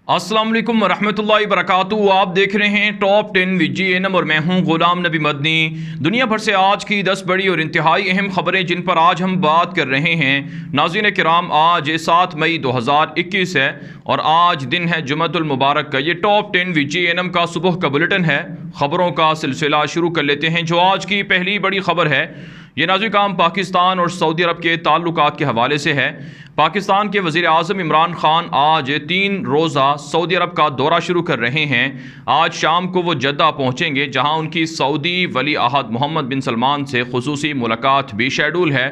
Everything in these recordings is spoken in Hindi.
अस्सलाम वालेकुम रहमतुल्लाहि वबरकातुहू। आप देख रहे हैं टॉप 10 विद GNM और मैं हूं गुलाम नबी मदनी। दुनिया भर से आज की 10 बड़ी और इंतहाई अहम खबरें जिन पर आज हम बात कर रहे हैं। नाज़रीन किराम, आज 7 मई 2021 है और आज दिन है जुमअतुल मुबारक का। ये टॉप 10 विद GNM का सुबह का बुलेटिन है। खबरों का सिलसिला शुरू कर लेते हैं। जो आज की पहली बड़ी खबर है ये नाज़रीन काम पाकिस्तान और सऊदी अरब के ताल्लुकात के हवाले से है। पाकिस्तान के वज़ीर आज़म इमरान खान आज 3 रोज़ा सऊदी अरब का दौरा शुरू कर रहे हैं। आज शाम को वो जद्दा पहुँचेंगे जहाँ उनकी सऊदी वली अहद मोहम्मद बिन सलमान से खुसूसी मुलाकात भी शेड्यूल है।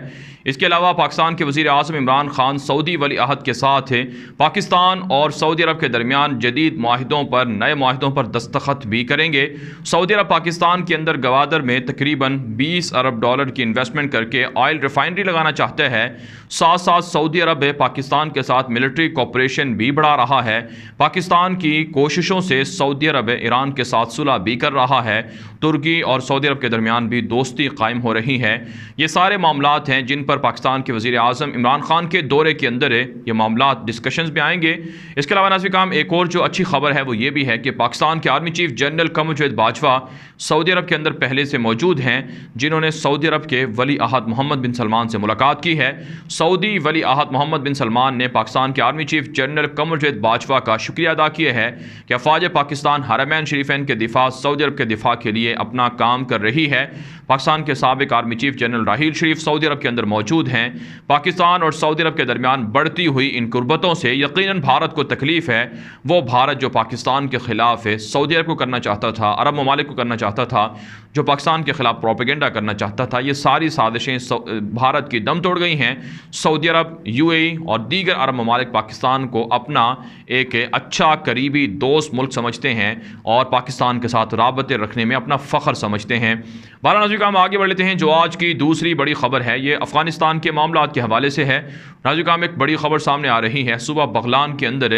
इसके अलावा पाकिस्तान के वज़ीर आज़म इमरान खान सऊदी वली अहद के साथ पाकिस्तान और सऊदी अरब के दरमियान जदीद माहिदों पर नए माहिदों पर दस्तखत भी करेंगे। सऊदी अरब पाकिस्तान के अंदर गवादर में तकरीबन $20 अरब की इन्वेस्टमेंट करके ऑयल रिफाइनरी लगाना चाहता है। साथ साथ सऊदी अरब पाकिस्तान के साथ मिलिट्री कोऑपरेशन भी बढ़ा रहा है। पाकिस्तान की कोशिशों से सऊदी अरब ईरान के साथ सुलह भी कर रहा है। तुर्की और सऊदी अरब के दरमियान भी दोस्ती कायम हो रही है। ये सारे मामलात हैं जिन पर पाकिस्तान के वज़ीर आज़म इमरान खान के दौरे के अंदर ये मामलात डिस्कशंस में आएंगे। इसके अलावा नाज़रीन काम एक और जो अच्छी खबर है वो ये भी है कि पाकिस्तान के आर्मी चीफ जनरल क़मर जावेद बाजवा सऊदी अरब के अंदर पहले से मौजूद हैं, जिन्होंने सऊदी अरब के वली अहद मोहम्मद बिन सलमान से मुलाकात की है। सऊदी वली अहद मोहम्मद बिन सलमान ने पाकिस्तान के आर्मी चीफ जनरल क़मर जावेद बाजवा का शुक्रिया अदा किया है कि अफ़वाज पाकिस्तान हरमैन शरीफैन के दिफा सऊदी अरब के दिफा के लिए अपना काम कर रही है। पाकिस्तान के साबिक आर्मी चीफ जनरल राहील शरीफ सऊदी अरब के अंदर मौजूद हैं। पाकिस्तान और सऊदी अरब के दरमियान बढ़ती हुई इन कुर्बतों से यकीनन भारत को तकलीफ़ है। वो भारत जो पाकिस्तान के ख़िलाफ़ है, सऊदी अरब को करना चाहता था, अरब ममालिक को करना चाहता था, जो पाकिस्तान के ख़िलाफ़ प्रोपेगेंडा करना चाहता था, ये सारी साजिशें भारत की दम तोड़ गई हैं। सऊदी अरब, UAE और दीगर अरब ममालिक पाकिस्तान को अपना एक अच्छा करीबी दोस्त मुल्क समझते हैं और पाकिस्तान के साथ राबते रखने में अपना फ़ख्र समझते हैं। बारह नाज़रीन हम आगे बढ़ लेते हैं। जो आज की दूसरी बड़ी खबर है ये अफ़गानिस्तान के मामलात के हवाले से है। नाज़रीन काम एक बड़ी खबर सामने आ रही है। सुबह बगलान के अंदर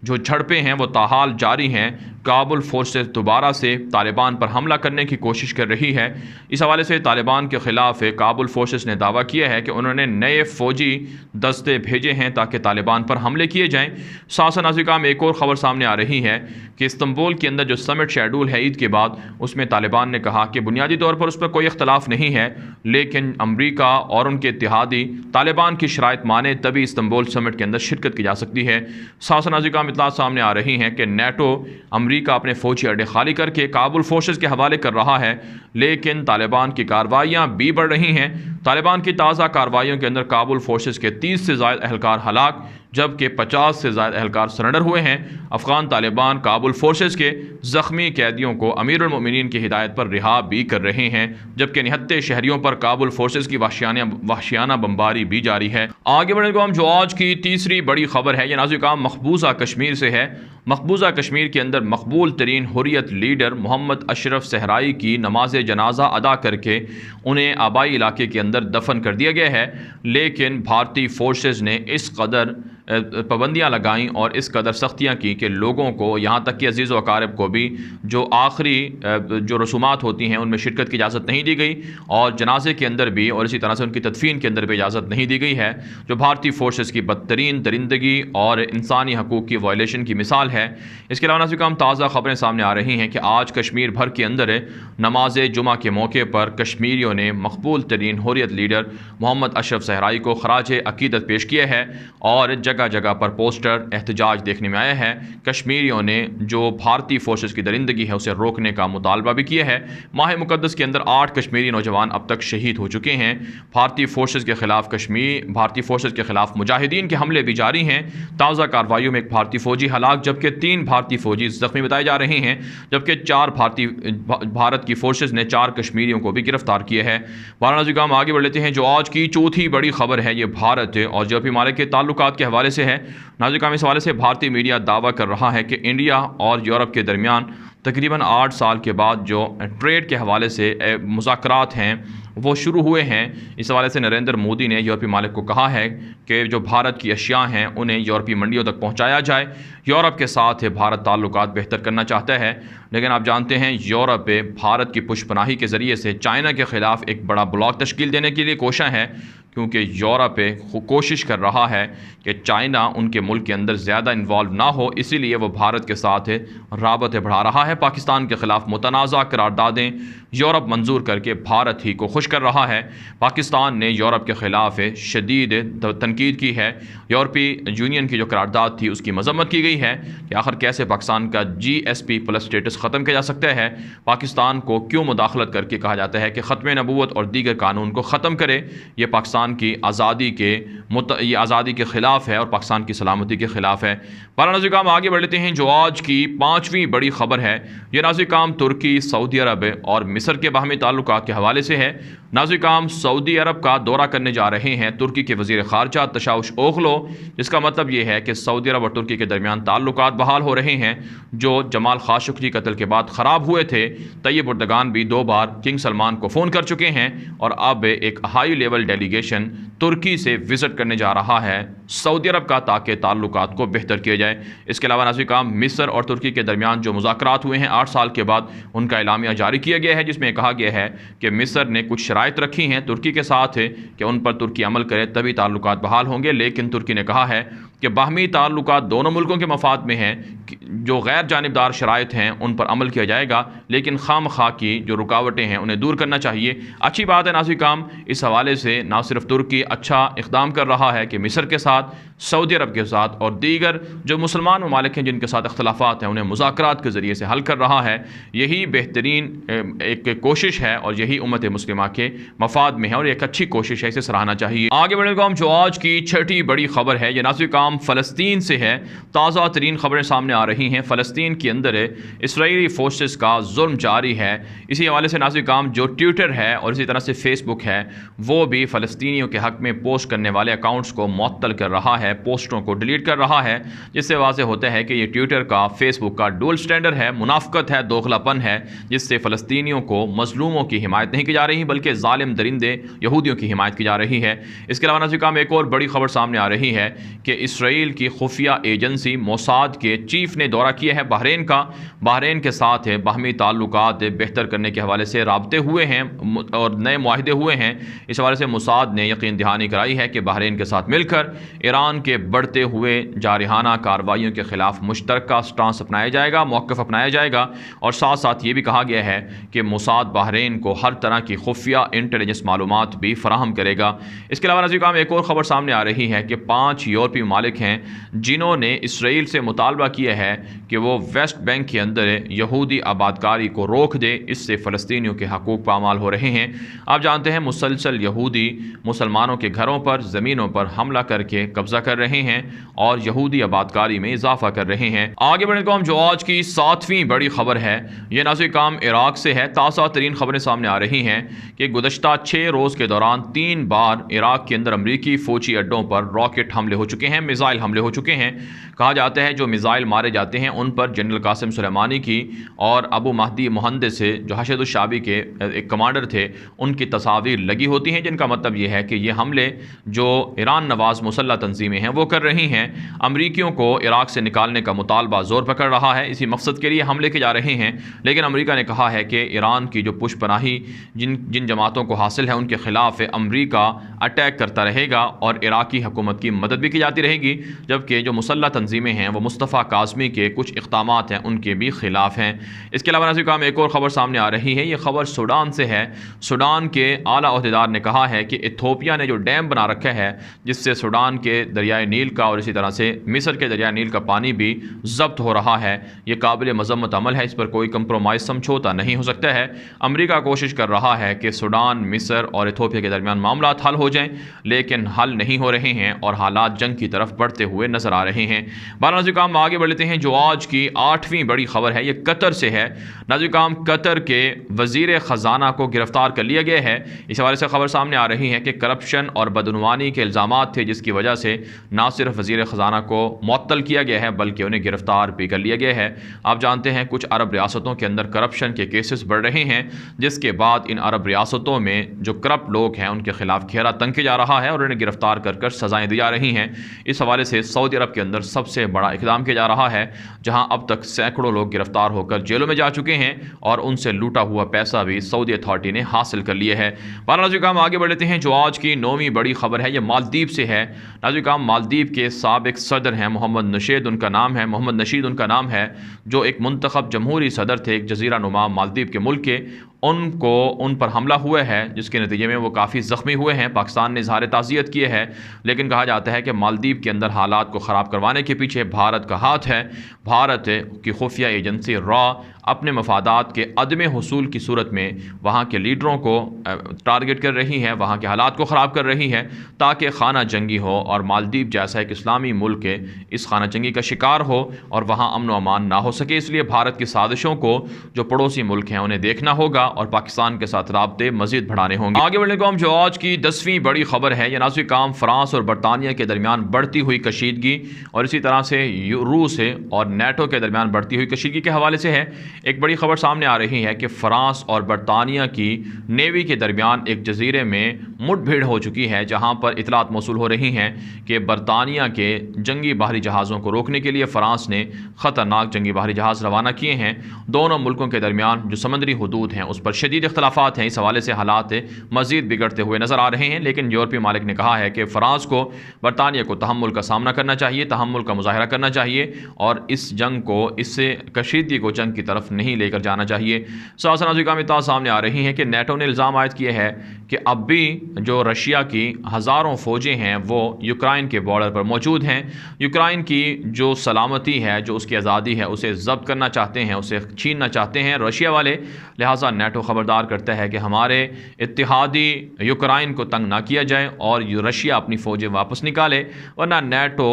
जो झड़पें हैं वो ताहाल जारी हैं। काबुल फोर्सेस दोबारा से तालिबान पर हमला करने की कोशिश कर रही है। इस हवाले से तालिबान के ख़िलाफ़ काबुल फोर्सेस ने दावा किया है कि उन्होंने नए फ़ौजी दस्ते भेजे हैं ताकि तालिबान पर हमले किए जाएँ। साथ नाज़रीन काम एक और ख़बर सामने आ रही है कि इस्तंबुल के अंदर जो समिट शेड्यूल है ईद के बाद, उसमें तालिबान ने कहा कि बुनियादी तौर पर उस पर कोई इख्तलाफ नहीं है, लेकिन अमरीका और उनके इत्तेहादी तालिबान की शराइत माने तभी इस्तंबुल समिट के अंदर शिरकत की जा सकती है। साथ नाज़रीन काम इत्तलात सामने आ रही हैं कि नेटो अमरीका अपने फ़ौजी अड्डे खाली करके काबुल फोर्सेस के हवाले कर रहा है, लेकिन तालिबान की कार्रवाइयाँ भी बढ़ रही हैं। तालिबान की ताज़ा कार्रवाइयों के अंदर काबुल फोर्सेस के 30 से ज़ायद अहलकार हलाक जबकि 50 से ज़ायद अहलकार सरेंडर हुए हैं। अफ़गान तालिबान काबुल फोर्सेस के ज़ख्मी कैदियों को अमीरुल मोमिनीन की हिदायत पर रिहा भी कर रहे हैं, जबकि निहत्ते शहरियों पर काबुल फोर्सेस की वहशियाना बमबारी भी जारी है। आगे बढ़ने को हम जो आज की तीसरी बड़ी खबर है ये नाज़रीन काम मकबूजा कश्मीर से है। मकबूजा कश्मीर के अंदर मकबूल तरीन हुर्रियत लीडर मोहम्मद अशरफ सहराई की नमाज जनाजा अदा करके उन्हें आबाई इलाके के अंदर दफन कर दिया गया है, लेकिन भारतीय फोर्सेस ने इस कदर पाबंदियाँ लगाईं और इस कदर सख्तियाँ की कि लोगों को यहाँ तक कि अजीज़ व अकारिब को भी जो आखिरी जो रसूमात होती हैं उनमें शिरकत की इजाज़त नहीं दी गई और जनाजे के अंदर भी और इसी तरह से उनकी तदफीन के अंदर भी इजाज़त नहीं दी गई है, जो भारतीय फोर्सेस की बदतरीन दरिंदगी और इंसानी हकूक़ की वायलेशन की मिसाल है। इसके अलावा नाज़रीन काम ताज़ा खबरें सामने आ रही हैं कि आज कश्मीर भर के अंदर नमाज जुमा के मौके पर कश्मीरियों ने मकबूल तरीन हुर्रियत लीडर मोहम्मद अशरफ सहराई को खराज अकीदत पेश किया है और जगह जगह पर पोस्टर एहतजाज देखने में आया है। कश्मीरियों ने जो भारतीय फोर्सेस की दरिंदगी है उसे रोकने का मुतालबा भी किया है। माह मुकद्दस के अंदर 8 कश्मीरी नौजवान अब तक शहीद हो चुके हैं। भारतीय फोर्सेस के खिलाफ मुजाहिदीन के हमले भी जारी हैं। ताज़ा कार्रवाइयों में एक भारतीय फौजी हलाक जबकि 3 भारतीय फौजी जख्मी बताए जा रहे हैं, जबकि भारत की फोर्सेस ने 4 कश्मीरियों को भी गिरफ्तार किया है। वाराणसी का हम आगे बढ़ लेते हैं। जो आज की चौथी बड़ी खबर है ये भारत और यूरोपीय ममालिक के ताल्लुकात के हवाले से है। नाज़रीन काम इस हवाले से भारतीय मीडिया दावा कर रहा है कि इंडिया और यूरोप के दरमियान तकरीबन 8 साल के बाद जो ट्रेड के हवाले से मुज़ाकरात हैं वो शुरू हुए हैं। इस हवाले से नरेंद्र मोदी ने यूरोपीय मालिक को कहा है कि जो भारत की अशिया हैं उन्हें यूरोपीय मंडियों तक पहुँचाया जाए। यूरोप के साथ भारत ताल्लुकात बेहतर करना चाहता है, लेकिन आप जानते हैं यूरोप भारत की पुष्पनाही के ज़रिए से चाइना के ख़िलाफ़ एक बड़ा ब्लॉक तश्कील देने के लिए कोशा है, क्योंकि यूरोप कोशिश कर रहा है कि चाइना उनके मुल्क के अंदर ज़्यादा इन्वॉल्व ना हो, इसीलिए वो भारत के साथ राबते बढ़ा रहा है। पाकिस्तान के ख़िलाफ़ मुतनाज़ा करारदादें यूरोप मंजूर करके भारत ही को खुश कर रहा है। पाकिस्तान ने यूरोप के ख़िलाफ़ शदीद तनकीद की है। यूरोपीय यूनियन की जो करारदाद थी उसकी मजम्मत की गई है कि आखिर कैसे पाकिस्तान का GSP+ स्टेटस ख़त्म किया जा सकता है। पाकिस्तान को क्यों मुदाखलत करके कहा जाता है कि ख़त्म नबूवत और दीगर कानून को ख़त्म करे। ये पाकिस्तान की आज़ादी के ख़िलाफ़ है और पाकिस्तान की सलामती के ख़िलाफ़ है। नाज़रीन काम आगे बढ़ लेते हैं। जो आज की 5वीं बड़ी ख़बर है ये नाज़रीन काम तुर्की, सऊदी अरब और मिस्र के बाहमी ताल्लुकात के हवाले से है। नाज़रीन काम सऊदी अरब का दौरा करने जा रहे हैं तुर्की के वज़ीर ख़ारजा तशाउश ओगलो, जिसका मतलब ये है कि सऊदी अरब और तुर्की के दरमियान ताल्लुकात बहाल हो रहे हैं जो जमाल खाशोगी कत्ल के बाद ख़राब हुए थे। तैयब उर्दगान भी 2 बार किंग सलमान को फ़ोन कर चुके हैं और अब एक हाई लेवल डेलीगेशन तुर्की से विज़िट करने जा रहा है सऊदी अरब का, ताकि ताल्लुकात को बेहतर किया जाए। इसके अलावा नाज़रीन काम मिस्र और तुर्की के दरमियान जो मुज़ाकरात हुए हैं 8 साल के बाद, उनका एलामिया जारी किया गया है, जिसमें कहा गया है कि मिस्र ने कुछ शराइत रखी हैं तुर्की के साथ कि उन पर तुर्की अमल करे तभी ताल्लुकात बहाल होंगे। लेकिन तुर्की ने कहा है कि बाहमी ताल्लुकात दोनों मुल्कों के मफाद में हैं, जो गैर जानिबदार शराइत हैं उन पर अमल किया जाएगा, लेकिन खामखा की जो रुकावटें हैं उन्हें दूर करना चाहिए। अच्छी बात है नाज़रीन काम, इस हवाले से ना सिर्फ तुर्की अच्छा इक़दाम कर रहा है कि मिस्र के साथ, सऊदी अरब के साथ और दीगर जो मुसलमान ममालिक हैं जिनके साथ इख्तलाफात हैं उन्हें मुज़ाकरात के ज़रिए से हल कर रहा है। यही बेहतरीन एक कोशिश है और यही उम्मत मुस्लिमा के मफाद में है और एक अच्छी कोशिश है, इसे सराहना चाहिए। आगे बढ़ने का जो आज की 6ठी बड़ी खबर है ये नाज़रीन काम फ़लस्तीन से है। ताज़ा तरीन खबरें सामने आ रही हैं। फ़लस्तीन के अंदर इसराइली फोर्सेस का जुल्म जारी है। इसी हवाले से नाज़रीन काम जो ट्विटर है और इसी तरह से फेसबुक है वो भी फ़लस्तीनियों के हक़ में पोस्ट करने वाले अकाउंट्स को मुअत्तल कर रहा है, पोस्टों को डिलीट कर रहा है, जिससे वाज़ेह होता है कि ये ट्विटर का, फेसबुक का डबल स्टैंडर्ड है, मुनाफ़क़त है, दोगलापन है, जिससे फ़लस्तीनियों को मज़लूमों की हिमायत नहीं की जा रही बल्कि ज़ालिम दरिंदे यहूदियों की हिमायत की जा रही है। इसके अलावा नाज़रीन काम एक और बड़ी खबर सामने आ रही है कि इसराइल की खुफिया एजेंसी मोसाद के चीफ ने दौरा किया है बहरीन का। बहरीन के साथ बाहमी ताल्लुकात बेहतर करने के हवाले से राब्ते हुए हैं और नए मुआहिदे हुए हैं। इस हवाले से मोसाद ने यकीन दहानी कराई है कि बहरीन के साथ मिलकर ईरान के बढ़ते हुए जारहाना कार्रवाइयों के ख़िलाफ़ मुश्तरका स्टांस अपनाया जाएगा, मौक़िफ़ अपनाया जाएगा। और साथ साथ ये भी कहा गया है कि मोसाद बहरीन को हर तरह की खुफिया इंटेलिजेंस मालूमात भी फराहम करेगा। इसके अलावा नाज़रीन काम एक और ख़बर सामने आ रही है कि 5 यूरोपीय मालिक हैं जिन्होंने इसराइल से मुतालबा किया है कि वो वेस्ट बैंक के अंदर यहूदी आबादकारी को रोक दे, इससे फ़लस्तीनियों के हकूक़ पामाल हो रहे हैं। आप जानते हैं मुसलसल यहूदी मुसलमानों के घरों पर, ज़मीनों पर हमला करके कब्ज़ा कर रहे हैं और यहूदी आबादकारी में इजाफा कर रहे हैं। आगे बढ़ने को हम जो आज की 7वीं बड़ी खबर है ये नाज़रीन काम इराक़ से है। ताज़ा तरीन खबरें सामने आ रही हैं कि गुज़श्ता 6 रोज़ के दौरान 3 बार इराक़ के अंदर अमरीकी फ़ौजी अड्डों पर रॉकेट हमले हो चुके हैं, मिज़ाइल हमले हो चुके हैं। कहा जाता है जो मिज़ाइल मारे जाते हैं उन पर जनरल कासिम सुलेमानी की और अबू महदी मुहंदिस से जो हशदुश्शाबी के एक कमांडर थे उनकी तस्वीर लगी होती हैं, जिनका मतलब ये है कि ये हमले जो ईरान नवाज मुसल्लह तंजीमें हैं वो कर रही हैं। अमरीकियों को इराक़ से निकालने का मुतालबा ज़ोर पकड़ रहा है, इसी मकसद के लिए हमले के जा रहे हैं। लेकिन अमरीका ने कहा है कि ईरान की जो पुष्पनाही जिन जमातों को हासिल है उनके ख़िलाफ़ अमरीका अटैक करता रहेगा और इराक़ी हुकूमत की मदद भी की जाती रहेगी, जबकि जो मुसल्लह तंजीमें हैं वो मुस्तफ़ा काज़मी के कुछ इक़दामात हैं उनके भी ख़िलाफ़ हैं। इसके अलावा नाज़रीन काम एक और ख़बर सामने आ रही है। ये ख़बर सूडान से है। सूडान के आला अहदेदार ने कहा है कि इथोपिया ने जो डैम बना रखा है जिससे सूडान के दरियाए नील का और इसी तरह से मिस्र के दरियाए नील का पानी भी ज़ब्त हो रहा है, ये काबिल मज़म्मत अमल है, इस पर कोई कंप्रोमाइज़ समझौता नहीं हो सकता है। अमरीका कोशिश कर रहा है कि सूडान, मिस्र और इथोपिया के दरमियान मामला हल हो जाएँ, लेकिन हल नहीं हो रहे हैं और हालात जंग की तरफ तरफ बढ़ते हुए नजर आ रहे हैं। नाज़रीन आगे बढ़ लेते हैं। जो आज की 8वीं बड़ी खबर है ये कतर से है। नाज़रीन कतर के वज़ीर ख़जाना को गिरफ्तार कर लिया गया है। इस हवाले से खबर सामने आ रही है कि करप्शन और बदनुमानी के इल्ज़ामात थे, जिसकी वजह से ना सिर्फ वज़ीर ख़जाना को मुअत्तल किया गया है बल्कि उन्हें गिरफ्तार भी कर लिया गया है। आप जानते हैं कुछ अरब रियासतों के अंदर करप्शन के केसेस बढ़ रहे हैं, जिसके बाद इन अरब रियासतों में जो करप्ट लोग हैं उनके खिलाफ घेरा तंग किया जा रहा है और उन्हें गिरफ्तार कर कर सजाएं दी जा रही हैं। इस हवाले से सऊदी अरब के अंदर सबसे बड़ा इक़दाम किया जा रहा है, जहां अब तक सैकड़ों लोग गिरफ्तार होकर जेलों में जा चुके हैं और उनसे लूटा हुआ पैसा भी सऊदी अथॉरिटी ने हासिल कर लिया है। नाज़रीन आगे बढ़ लेते हैं। जो आज की 9वीं बड़ी खबर है ये मालदीव से है। नाज़रीन मालदीव के साबिक सदर हैं मोहम्मद नशीद उनका नाम है, जो एक मुंतखब जमहूरी सदर थे एक जजीरा नुमा मालदीव के मुल्क के। उन पर हमला हुआ है, जिसके नतीजे में वो काफ़ी ज़ख्मी हुए हैं। पाकिस्तान ने इज़हार ताज़ियत किए है, लेकिन कहा जाता है कि मालदीव के अंदर हालात को ख़राब करवाने के पीछे भारत का हाथ है। भारत की खुफिया एजेंसी रॉ अपने मफादात के अदम हुसूल की सूरत में वहाँ के लीडरों को टारगेट कर रही है, वहाँ के हालात को ख़राब कर रही है, ताकि खाना जंगी हो और मालदीव जैसा एक इस्लामी मुल्क इस खाना जंगी का शिकार हो और वहाँ अमन व अमान ना हो सके। इसलिए भारत की साजिशों को जो पड़ोसी मुल्क हैं उन्हें देखना होगा और पाकिस्तान के साथ राब्ते मजीद बढ़ाने होंगे। आगे बढ़ने को हम जो आज की 10वीं बड़ी खबर है, यह नाज़रीन फ्रांस और बरतानिया के दरमियान बढ़ती हुई कशीदगी और इसी तरह से रूस और नेटो के दरमियान बढ़ती हुई कशीदगी के हवाले से है। एक बड़ी खबर सामने आ रही है कि फ्रांस और बरतानिया की नेवी के दरमियान एक जजीरे में मुठभेड़ हो चुकी है, जहां पर इतलात मौसूल हो रही हैं कि बरतानिया के जंगी बाहरी जहाज़ों को रोकने के लिए फ्रांस ने ख़तरनाक जंगी बाहरी जहाज़ रवाना किए हैं। दोनों मुल्कों के दरमियान जो समुद्री हदूद हैं उस पर शदीद इख्तलाफात हैं। इस हवाले से हालात मज़ीद बिगड़ते हुए नज़र आ रहे हैं, लेकिन यूरोपीय मालिक ने कहा है कि फ़्रांस को बरतानिया को तहम्मुल का सामना करना चाहिए, तहम्मुल का मुज़ाहरा करना चाहिए और इस जंग को, इससे कशीदगी को जंग की तरफ नहीं लेकर जाना चाहिए। नाज़रीन सामने आ रही हैं कि नेटो ने इल्ज़ाम आयद किए हैं कि अब भी जो रशिया की हज़ारों फ़ौजें हैं वो यूक्रेन के बॉर्डर पर मौजूद हैं। यूक्रेन की जो सलामती है, जो उसकी आज़ादी है, उसे ज़ब्त करना चाहते हैं, उसे छीनना चाहते हैं रशिया वाले। लिहाजा नेटो ख़बरदार करता है कि हमारे इत्तेहादी यूक्रेन को तंग ना किया जाए और रशिया अपनी फ़ौजें वापस निकाले, वरना नेटो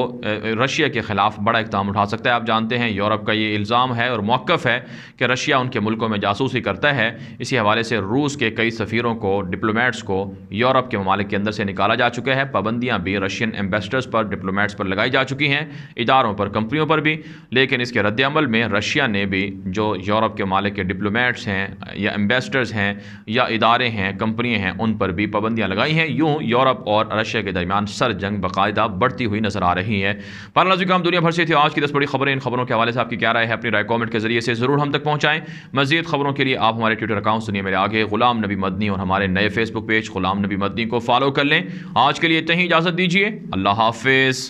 रशिया के ख़िलाफ़ बड़ा इक़दाम उठा सकता है। आप जानते हैं यूरोप का ये इल्ज़ाम है और मौक़िफ़ है कि रशिया उनके मुल्कों में जासूसी करता है। इसी हवाले से रूस के कई सफ़ीरों को, डिप्लोमेट्स को यूरोप के ममालिक के अंदर से निकाला जा चुका है। पाबंदियाँ भी रशियन एम्बेसडर्स पर, डिप्लोमेट्स पर लगाई जा चुकी हैं, इदारों पर, कंपनियों पर भी। लेकिन इसके रद्द-ए-अमल में रशिया ने भी जो यूरोप के ममालिक के डिप्लोमेट्स हैं या एम्बेसडर्स हैं या इदारे हैं, कंपनियाँ हैं, उन पर भी पाबंदियाँ लगाई हैं। यूँ यूरोप और रशिया के दरमियान सर जंग बाकायदा बढ़ती हुई नज़र आ रही है। नाज़रीन दुनिया भर से थी आज की 10 बड़ी खबरें। इन खबरों के हवाले से आपकी क्या राय है? अपनी राय कॉमेंट के जरिए से ज़रूर हम तक पहुँचाएँ। मज़ीद खबरों के लिए आप हमारे ट्विटर अकाउंट सुनिए मेरे आगे ग़ुलाम नबी मदनी और हमारे नए फेसबुक पेज ग़ुलाम नबी मदनी को फॉलो कर लें। आज के लिए इतना ही, इजाज़त दीजिए। अल्लाह हाफ़िज़।